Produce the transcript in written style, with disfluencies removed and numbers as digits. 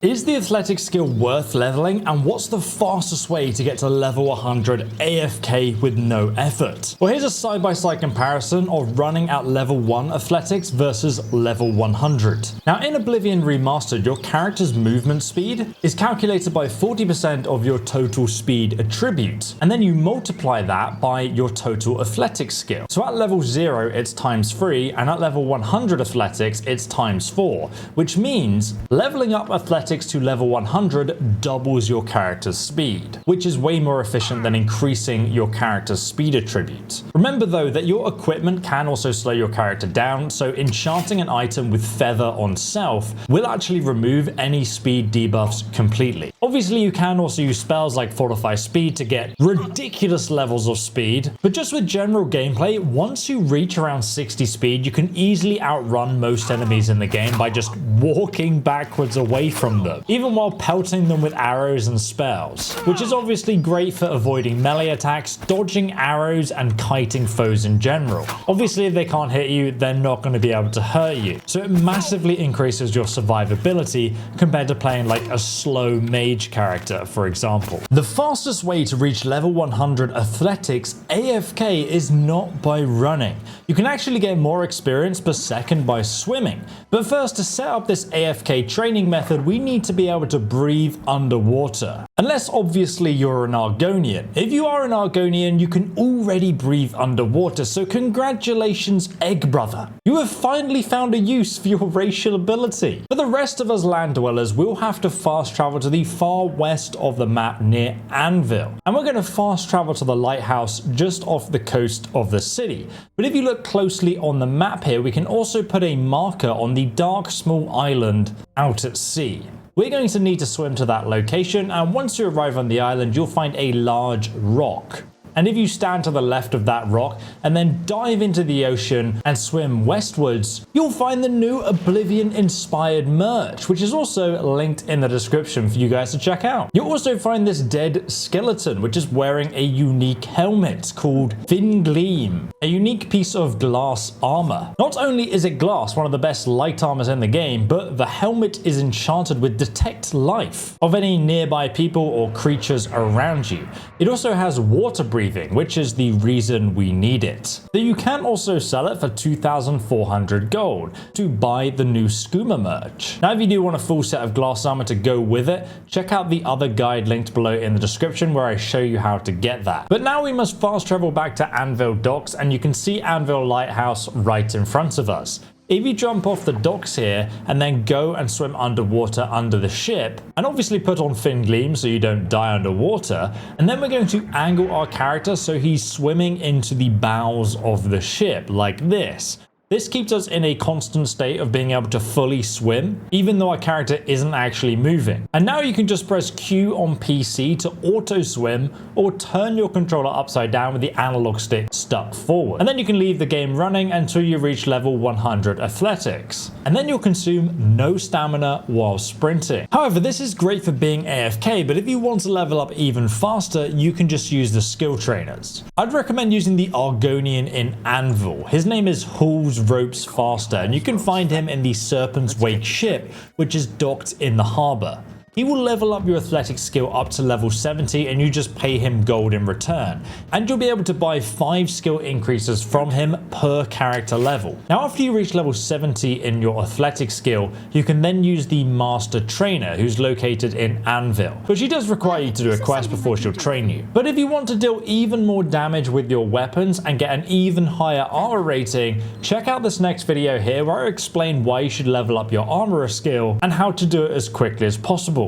Is the athletic skill worth leveling, and what's the fastest way to get to level 100 AFK with no effort? Well, here's a side-by-side comparison of running at level 1 athletics versus level 100. Now, in Oblivion Remastered, your character's movement speed is calculated by 40% of your total speed attribute, and then you multiply that by your total athletic skill. So at level 0, it's times 3, and at level 100 athletics, it's times 4, which means leveling up athletics to level 100 doubles your character's speed, which is way more efficient than increasing your character's speed attribute. Remember though that your equipment can also slow your character down, so enchanting an item with feather on self will actually remove any speed debuffs completely. Obviously you can also use spells like Fortify Speed to get ridiculous levels of speed, but just with general gameplay, once you reach around 60 speed, you can easily outrun most enemies in the game by just walking backwards away from them, even while pelting them with arrows and spells, which is obviously great for avoiding melee attacks, dodging arrows, and kiting foes in general. Obviously, if they can't hit you, they're not going to be able to hurt you, so it massively increases your survivability compared to playing like a slow mage character, for example. The fastest way to reach level 100 athletics AFK is not by running. You can actually get more experience per second by swimming, but first, to set up this AFK training method, we need to be able to breathe underwater. Unless obviously you're an Argonian. If you are an Argonian, you can already breathe underwater, so congratulations, Egg Brother. You have finally found a use for your racial ability. For the rest of us land dwellers, we'll have to fast travel to the far west of the map near Anvil. And we're going to fast travel to the lighthouse just off the coast of the city. But if you look closely on the map here, we can also put a marker on the dark small island out at sea. We're going to need to swim to that location, and once you arrive on the island, you'll find a large rock. And if you stand to the left of that rock and then dive into the ocean and swim westwards, you'll find the new Oblivion inspired merch, which is also linked in the description for you guys to check out. You'll also find this dead skeleton, which is wearing a unique helmet called Thin Gleam, a unique piece of glass armor. Not only is it glass, one of the best light armors in the game, but the helmet is enchanted with detect life of any nearby people or creatures around you. It also has water breathing, which is the reason we need it. So you can also sell it for 2,400 gold to buy the new skooma merch. Now if you do want a full set of glass armor to go with it, check out the other guide linked below in the description where I show you how to get that. But now we must fast travel back to Anvil Docks, and you can see Anvil Lighthouse right in front of us. If you jump off the docks here and then go and swim underwater under the ship, and obviously put on Fin Gleam so you don't die underwater, and then we're going to angle our character so he's swimming into the bows of the ship like this. This keeps us in a constant state of being able to fully swim, even though our character isn't actually moving. And now you can just press Q on PC to auto swim, or turn your controller upside down with the analog stick stuck forward. And then you can leave the game running until you reach level 100 athletics. And then you'll consume no stamina while sprinting. However, this is great for being AFK, but if you want to level up even faster, you can just use the skill trainers. I'd recommend using the Argonian in Anvil. His name is Hall's Ropes Faster, and you can find him in the Serpent's Wake ship, which is docked in the harbor. He will level up your athletic skill up to level 70, and you just pay him gold in return. And you'll be able to buy 5 skill increases from him per character level. Now after you reach level 70 in your athletic skill, you can then use the Master Trainer, who's located in Anvil. But she does require you to do a quest before she'll train you. But if you want to deal even more damage with your weapons and get an even higher armor rating, check out this next video here where I explain why you should level up your armorer skill and how to do it as quickly as possible.